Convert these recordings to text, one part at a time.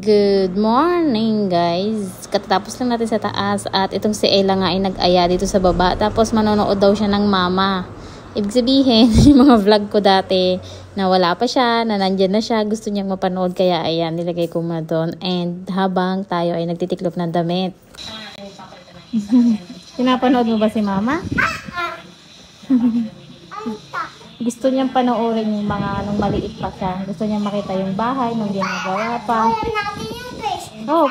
Good morning guys. Katatapos lang natin sa taas at itong si Ella nga ay nag-aya dito sa baba. Tapos manonood daw siya ng mama. Ibig sabihin, yung mga vlog ko dati na wala pa siya, na nandyan na siya, gusto niyang mapanood. Kaya ayan, nilagay ko muna doon. And habang tayo ay nagtitiklop ng damit. Pinapanood mo ba si mama? Gusto niyang panoorin yung mga nung maliit pa siya. Gusto niyang makita yung bahay nung ginagawa pa. Oh,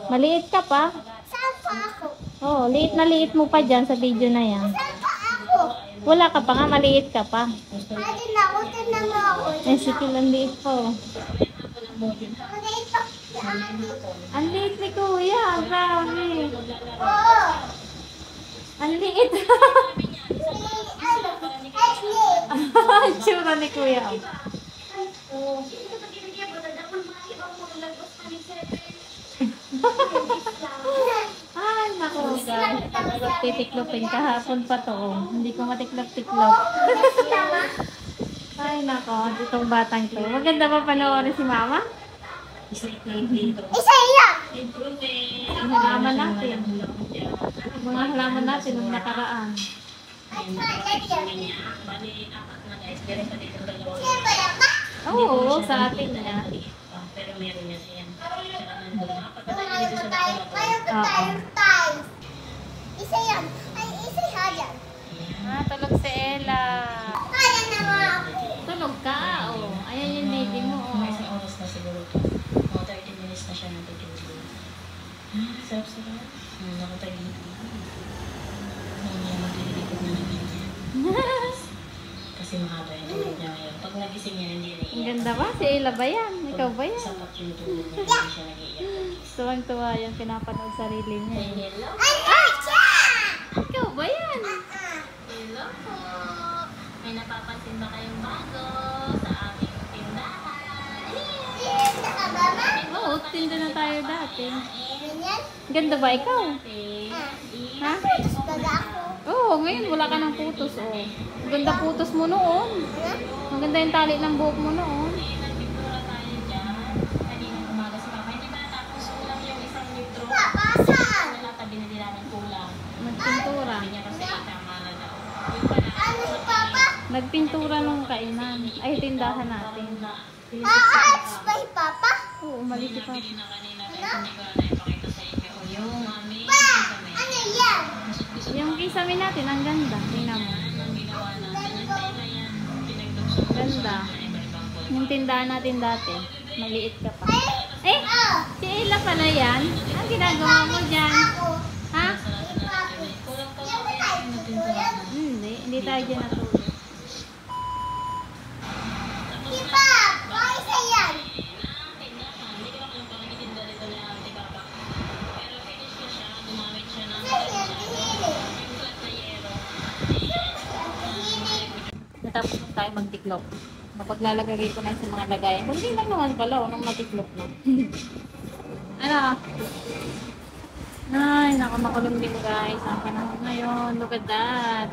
maliit ka pa? Oh, liit na liit mo pa dyan sa video na yan. Wala ka pa nga, maliit ka pa. Eh, sige lang liit po. Ang liit ni Kuya, grabe. Ang liit. Tsura ni Kuya. Ay, naku guys. Titiklopin kahapon pa to. Hindi ko matiklop-tiklop. Ay, naku. Itong batang to. Maganda ba panoorin si mama? Isa iya! Ang halaman natin. Mga halaman natin nung nakaraan. Oo, sa atin niya. Pero meron niya yan. Isa yan. Ay, isa yan. Ah, tulog si Ella. Kaya naman ako. Tulog ka, oh. Ayan yung baby mo, oh. May isang oras na siguro ito. Mga 30 minutes na siya natutulog. Sarap-sarap. Nakatahimik na. Magdidikot na namin niya. Kasi mahaba yung tulog niya ngayon. Pag nagising niya, hindi na iiyak. Ang ganda ba? Si Ella ba yan? Ikaw ba yan? Sapat yung tulog niya, hindi siya nag-iiyak. Tuwang-tuwa yan, pinapanood sarili niya. Hello? Ay, siya! Ikaw ba yan? Hello po! May napapansin ba kayong bago sa aming tindahan? Tinda ka ba, ma? Oo, tinda na tayo dati. Ganyan? Ganda ba ikaw? Ha? Baga ako. Oo, ngayon wala ka ng putos, oh. Ang ganda putos mo noon. Ang ganda yung tali ng buhok mo noon. Nagpintura tayo dyan. Kaninang umaga si Mama. Hindi ba natapos kulang yung isang litro? Saan? Nalata, binili namin kulang. Nagpintura. Sabi niya kasi tama na daw. Yung pala, Ano si Papa? Nagpintura nung kainan. Ay, tindahan natin. Aats ba si Papa? Oo, umalis si Papa. pinabili na kanina guys. Hindi ko na naipakita sa inyo. O yung mami, Pa! kami. Ano yan? Yung kisame natin, ang ganda. Tingnan mo. Ang ginawa natin. Ang tela yan. Pinagdugso. Ganda. Iba-ibang kulay. Yung tindahan natin dati. Maliit ka pa. Eh, Oh, si Ella pala yan. Ang ginagawa mo dyan? ako. Ha? Si Papa. Yan ba tayo tutulog? Hindi tayo dyan natulog. Si Papa, isa yan. Hindi ko alam kung nagtitinda dito ni Ate Papa. Pero finish na siya. Gumamit siya ng Isa yan, pinili. yung flat na yero. Natapos na tayo magtiklop. Mapaglalagay ko na sa mga lagayan. Hindi lang naman pala, nung matiklop na. Ano? Ay, nakamakulong din guys. Ang panahon ngayon. Look at that.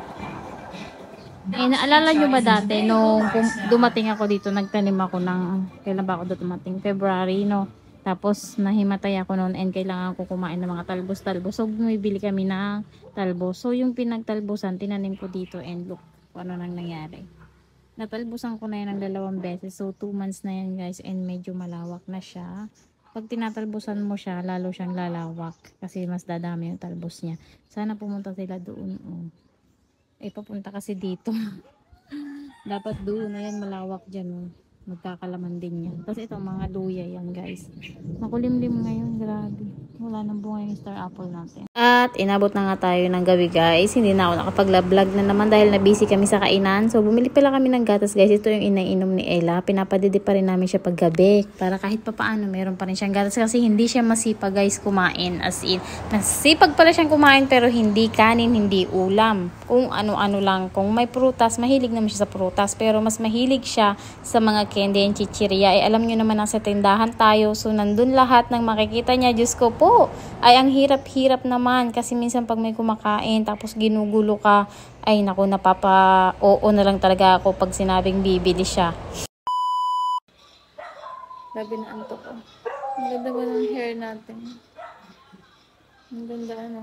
Eh, naalala nyo ba dati, nung dumating ako dito, nagtanim ako ng, kailan ba ako dumating? February, no? Tapos, nahimatay ako noon and kailangan ko kumain ng mga talbos-talbos. So, bumibili kami ng talbos. So, yung pinagtalbosan, tinanim ko dito and look, ano nang nangyari. Natalbosan ko na yan ng 2 beses. So, 2 months na yan guys and medyo malawak na siya. Pag tinatalbosan mo siya, lalo siyang lalawak kasi mas dadami yung talbos niya. Sana pumunta sila doon. Oh. Eh, papunta kasi dito. Dapat doon na yan, malawak dyan. Oh. Magkakalaman din yan. Tapos itong mga luya yan guys. Makulimlim ngayon, grabe. Wala nang bunga yung star apple natin. At inabot na nga tayo ng gabi guys. Hindi na ako nakapag-vlog na naman dahil na-busy kami sa kainan. So bumili pala kami ng gatas guys. Ito yung inainom ni Ella. Pinapadidi pa rin namin siya paggabi. Para kahit papaano meron pa rin siyang gatas. Kasi hindi siya masipag guys kumain. As in, masipag pala siyang kumain pero hindi kanin, hindi ulam. Kung ano-ano lang. Kung may prutas, mahilig naman siya sa prutas. Pero mas mahilig siya sa mga candy and chichirya. Eh alam nyo naman nasa tindahan tayo. So nandun lahat ng makikita niya. Diyos ko po. Ay ang hirap-hirap naman. Kasi minsan pag may kumakain tapos ginugulo ka, ay naku, napapa-oo na lang talaga ako pag sinabing bibili siya. Grabe na antok ko. Ang ganda ba ng hair natin? Ang ganda ano.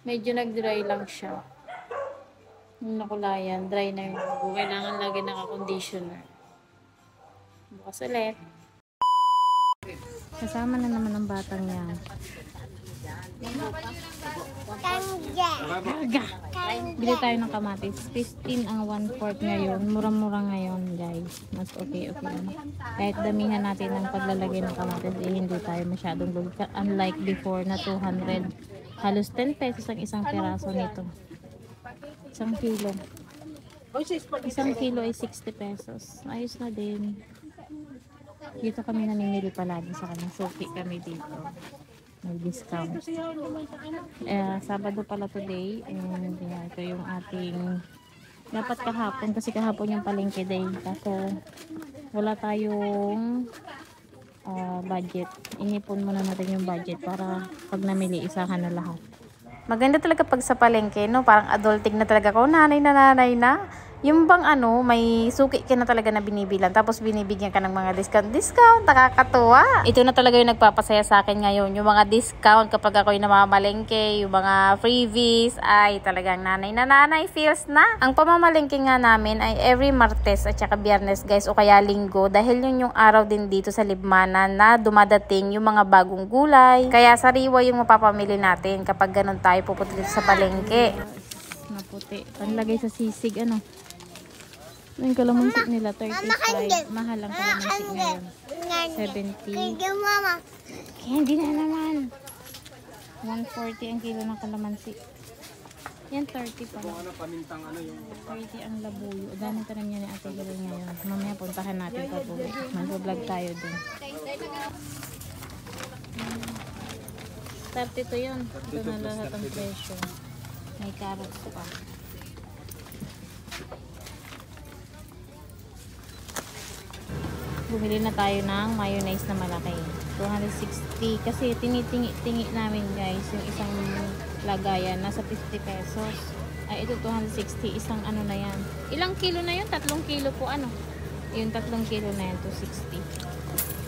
Medyo nag-dry lang siya. Yung nakulayan, dry na yung buko. Kailangan lagi naka-conditioner. Bukas ulit. Kasama na naman ang batang yan. Kanja. Bili tayo ng kamatis. 15 ang 1/4 ngayon. Murang-mura ngayon, guys. Mas okay lang. Kahit damihan natin ng paglalagay ng kamatis, hindi tayo masyadong lulog. Unlike before na 200. Halos 10 pesos ang isang peraso nito. Isang kilo. Isang kilo ay 60 pesos. Ayos na din. Dito kami namimili palagi sa kanya. Suki kami dito. May discount. Sabado pala today. And ito yung ating dapat kahapon. Kasi kahapon yung palengke day. Kaso wala tayong budget. Inipon muna natin yung budget para pag namili, isahan na lahat. Maganda talaga pag sa palengke, no? Parang adulting na talaga ko. Nanay na. Yung bang may suki ka na talaga na binibilan. Tapos binibigyan ka ng mga discount. Nakakatuwa. Ito na talaga yung nagpapasaya sa akin ngayon. Yung mga discount kapag ako'y namamalengke. Yung mga freebies. Ay talagang nanay feels na. Ang pamamalengke nga namin ay every Martes at saka Biyernes, guys. O kaya Linggo. Dahil yun yung araw din dito sa Libmanan na dumadating yung mga bagong gulay. Kaya sariwa yung mapapamili natin kapag ganun tayo pupunta dito sa palengke. Maputi. Panlagay sa sisig, yung kalamansi nila, 35. Mahal ang kalamansi ngayon. 70. Kaya mama. Candy na naman. 140 ang kilo ng kalamansi. Yan, 30 pa lang. 30 ang labuyo. Daming tanim niya ni Ate Galing ngayon. Mamaya puntahan natin pag uwi. Mag-vlog tayo dun. 32 yun. Ito na lahat ang presyo. May carrots pa. Bumili na tayo ng mayonnaise na malaki. 260. Kasi tinitingi namin, guys, yung isang lagayan. Nasa 50 pesos. Ay, ito 260. Isang na yan. Ilang kilo na yun? 3 kilo po Yung 3 kilo na yan, 260.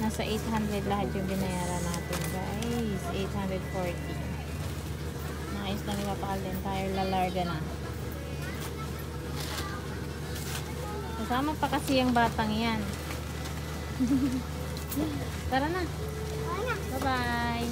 Nasa 800 lahat yung binayaran natin, guys. 840. Nakais na nila pa din tayo. Lalarga na. Kasama pa kasi yung batang yan. Tara na. Bye-bye.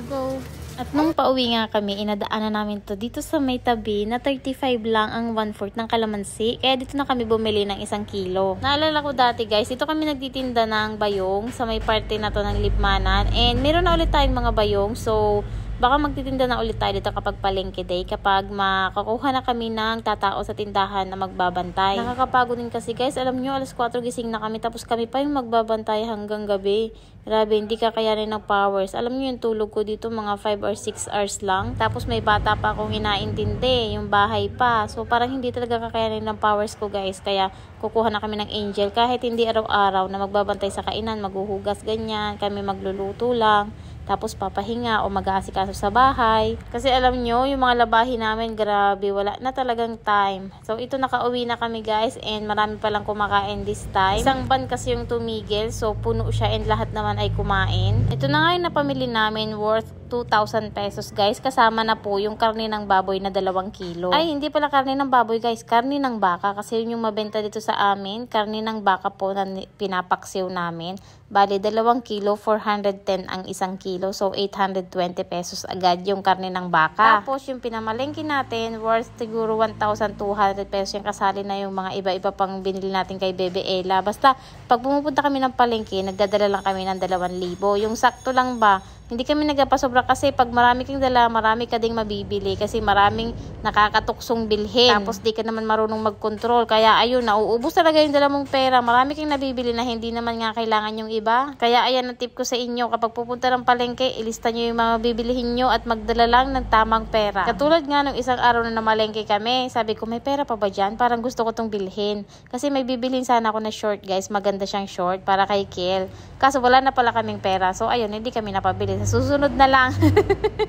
Go. At nung pauwi nga kami, inadaanan namin to dito sa may tabi na 35 lang ang 1/4 ng kalamansi. Kaya dito na kami bumili ng 1 kilo. Naalala ko dati, guys, dito kami nagtitinda ng bayong sa may parte na to ng Libmanan. And meron na ulit tayong mga bayong. So, baka magtitinda na ulit tayo dito kapag palengke day. Kapag makakuha na kami ng tatao sa tindahan na magbabantay. Nakakapagod din kasi, guys. Alam nyo, alas 4 gising na kami. Tapos kami pa yung magbabantay hanggang gabi. Grabe, hindi kakayanin ng powers. Alam nyo yung tulog ko dito, mga 5 or 6 hours lang. Tapos may bata pa akong inaintindi. Yung bahay pa. So parang hindi talaga kakayanin ng powers ko, guys. Kaya kukuha na kami ng angel. Kahit hindi araw-araw na magbabantay sa kainan, maghuhugas ganyan. Kami magluluto lang. Tapos papahinga o mag-aasikaso sa bahay. Kasi alam nyo, yung mga labahin namin, grabe, wala na talagang time. So ito, nakauwi na kami, guys, and marami palang kumakain this time. Isang ban kasi yung tumigil, so puno siya and lahat naman ay kumain. Ito na nga yung napamili namin, worth 2,000 pesos, guys. Kasama na po yung karne ng baboy na 2 kilo. Ay, hindi pala karne ng baboy, guys. Karne ng baka. Kasi yun yung mabenta dito sa amin. Karne ng baka po na pinapaksiw namin. Bali, 2 kilo, 410 ang 1 kilo. So, 820 pesos agad yung karne ng baka. Tapos, yung pinamalengke natin, worth siguro 1,200 pesos. Yung kasali na yung mga iba-iba pang binili natin kay Bebe Ella. Basta, pag pumupunta kami ng palengke, nagdadala lang kami ng 2,000. Yung sakto lang ba, hindi kami nagpasobra kasi pag marami kang dala, marami ka ding mabibili kasi maraming nakakatuksong bilhin. Tapos di ka naman marunong mag-control. Kaya ayun, nauubos talaga yung dala mong pera. Marami kang nabibili na hindi naman nga kailangan yung iba. Kaya ayan ang tip ko sa inyo. Kapag pupunta ng palengke, ilista nyo yung mga bibilihin nyo at magdala lang ng tamang pera. Katulad nga nung isang araw na namalengke kami, sabi ko, may pera pa ba dyan? Parang gusto ko tong bilhin. Kasi may bibilhin sana ako na short, guys. Maganda siyang short para kay Kiel. Kaso wala na pala kaming pera. So ayun, hindi kami napabili. Sa susunod na lang.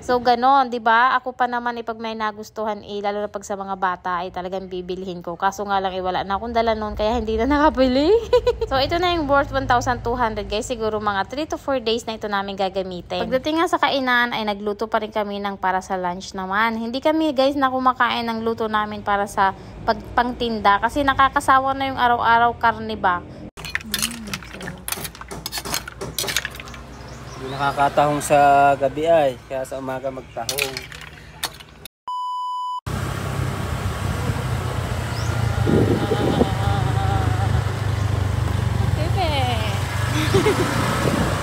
So, ganon, di ba? Ako pa naman, pag may nagustuhan, lalo na pag sa mga bata, ay talagang bibilhin ko. Kaso nga lang, wala na akong dala noon, kaya hindi na nakabili. So, ito na yung worth 1,200, guys. Siguro mga 3 to 4 days na ito namin gagamitin. Pagdating nga sa kainan, ay nagluto pa rin kami ng para sa lunch naman. Hindi kami, guys, na kumakain ng luto namin para sa pagpangtinda. Kasi nakakasawa na yung araw-araw karne ba. Hindi nakakatahong sa gabi ay, kaya sa umaga magtahong.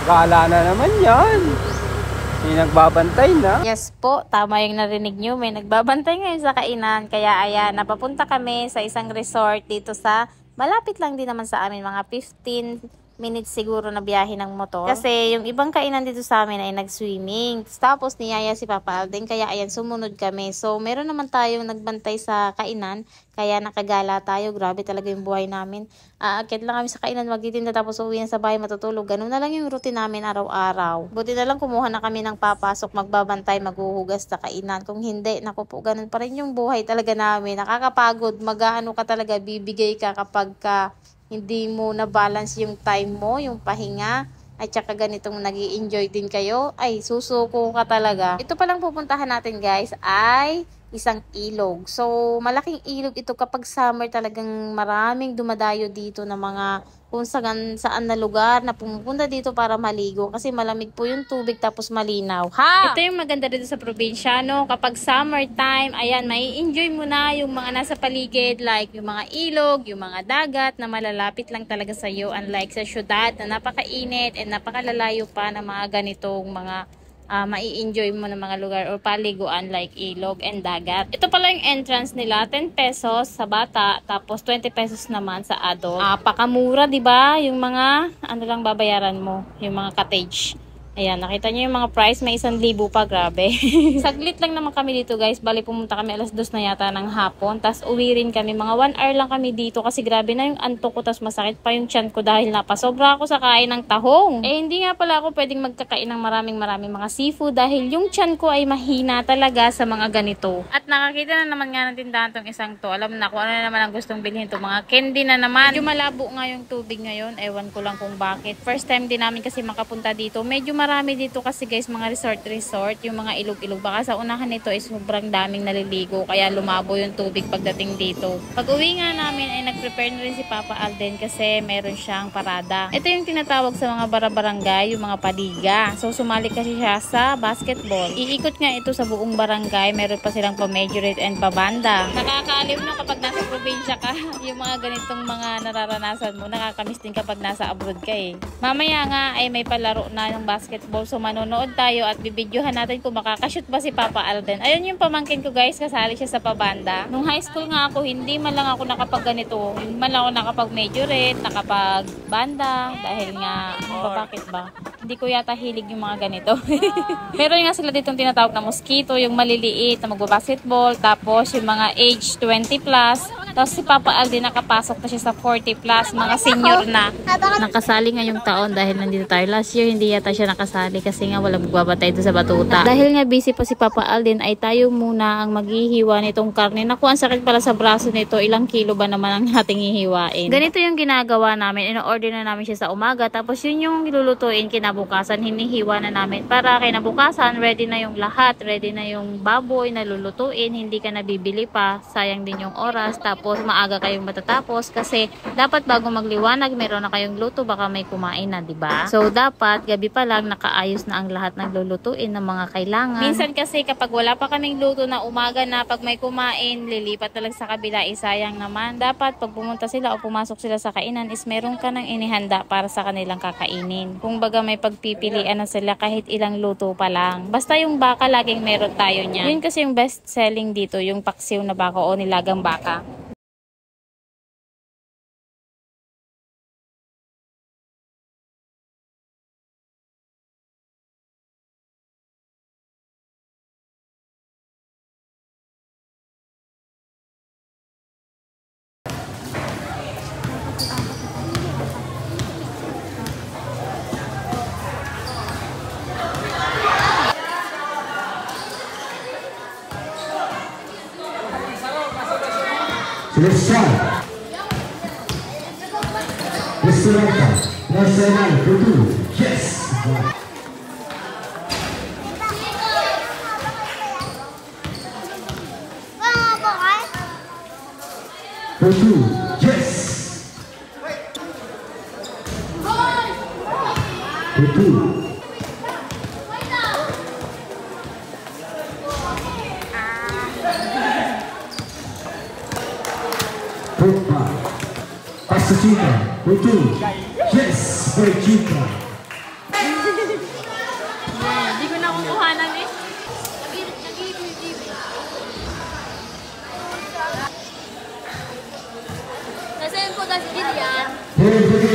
Gala na naman yan. May nagbabantay na. Yes po, tama yung narinig nyo. May nagbabantay ngayon sa kainan. Kaya ayan, napapunta kami sa isang resort dito sa, malapit lang din naman sa amin, mga 15 minutes siguro na biyahe ng motor. Kasi yung ibang kainan dito sa amin ay nag-swimming. Tapos niyaya si Papa Alden, kaya ayan, sumunod kami. So, meron naman tayong nagbantay sa kainan, kaya nakagala tayo. Grabe talaga yung buhay namin. Aakyat lang kami sa kainan, magtitinda, tapos uwi na sa bahay, matutulog. Ganun na lang yung routine namin araw-araw. Buti na lang kumuha na kami ng papasok, magbabantay, maghuhugas sa kainan. Kung hindi, naku po, ganun pa rin yung buhay talaga namin. Nakakapagod, mag-ano ka talaga, bibigay ka kapag hindi mo na-balance yung time mo, yung pahinga, at saka ganitong nag-i-enjoy din kayo, ay susuko ka talaga. Ito palang pupuntahan natin, guys, ay isang ilog. So, malaking ilog ito kapag summer, talagang maraming dumadayo dito na mga kung saan na lugar na pumupunta dito para maligo kasi malamig po yung tubig tapos malinaw. Ito yung maganda dito sa probinsya, no? Kapag summertime, ayan, mai enjoy mo na yung mga nasa paligid, like yung mga ilog, yung mga dagat na malalapit lang talaga sa iyo, unlike sa syudad na napakainit and napakalalayo pa ng mga ganitong mga mai-enjoy mo ng mga lugar or paliguan like ilog and dagat. Ito pala yung entrance nila, 10 pesos sa bata, tapos 20 pesos naman sa adult. Pakamura, 'di ba? Yung mga ano lang babayaran mo, yung mga cottage. Ayan, nakita niyo yung mga price, may 1,000 pa, grabe. Saglit lang naman kami dito, guys. Bali, pumunta kami alas 2 na yata ng hapon. Tapos uwi rin kami, mga 1 hour lang kami dito kasi grabe na yung antok ko. Tapos masakit pa yung tiyan ko dahil napasobra ako sa kain ng tahong. Hindi nga pala ako pwedeng magkakain ng maraming mga seafood dahil yung tiyan ko ay mahina talaga sa mga ganito. At nakakita na naman nga ng tindahan tong isang to. Alam na kung ano na naman ang gustong bilhin to. Mga candy na naman. Medyo malabo nga yung tubig ngayon. Ewan ko lang kung bakit. First time din namin kasi makapunta dito. Medyo marami dito kasi, guys, mga resort, yung mga ilog-ilog. Baka sa unahan nito ay sobrang daming naliligo, kaya lumabo yung tubig pagdating dito. Pag uwi nga namin ay nag-prepare na rin si Papa Alden kasi meron siyang parada. Ito yung tinatawag sa mga barangay, yung mga paliga. So, sumali kasi siya sa basketball. Iikot nga ito sa buong barangay. Meron pa silang pa-majorate and pa-banda. Nakakaaliw na kapag nasa probinsya ka, yung mga ganitong mga nararanasan mo, nakakamiss din kapag nasa abroad ka eh. Mamaya nga ay may palaro na ng basketball. So, manonood tayo at bibidyohan natin kung makakashoot ba si Papa Alden. Ayun yung pamangkin ko, guys, kasali siya sa pabanda. Nung high school nga ako, hindi man lang ako nakapag ganito. Hindi man lang ako nakapag majorette, nakapag banda. Dahil nga, bakit ba? Hindi ko yata hilig yung mga ganito. Meron nga sila ditong tinatawag na mosquito, yung maliliit na magbabasketball. Tapos yung mga age 20 plus. Tapos si Papa Alden nakapasok na siya sa 40 plus, mga senior na. Nakasali ngayong taon dahil nandito tayo. Last year hindi yata siya nakasali kasi nga walang magbabatay doon sa batuta. Dahil nga busy pa si Papa Alden ay tayo muna ang maghihiwa nitong karne. Naku, ang sakit pala sa braso nito. Ilang kilo ba naman ang ating hihiwain? Ganito yung ginagawa namin. In-order na namin siya sa umaga. Tapos yun yung ilulutuin kinabukasan. Hinihiwa na namin para kinabukasan ready na yung lahat. Ready na yung baboy na lulutuin. Hindi ka nabibili pa. Sayang din yung oras. Tapos maaga kayong matatapos kasi dapat bago magliwanag meron na kayong luto, baka may kumain na, 'di ba? So dapat gabi pa lang nakaayos na ang lahat ng lulutuin ng mga kailangan. Minsan kasi kapag wala pa kaming luto na umaga na, pag may kumain, lilipat na lang sa kabila, isayang naman. Dapat pag pumunta sila o pumasok sila sa kainan is meron ka nang inihanda para sa kanilang kakainin. Kung baga may pagpipilian na sila kahit ilang luto pa lang. Basta yung baka laging meron tayo niyan. Yun kasi yung best selling dito, yung paksiw na baka o nilagang baka. Let's try. Estelita. Nacional. Kutu. Yes. Kutu. Yes. Kutu. Pogba. Passa Chica. Kutu. Yes. For Chica. Hindi ko na kukuhanan eh. Nasaan po kasi Gillian? Here we go.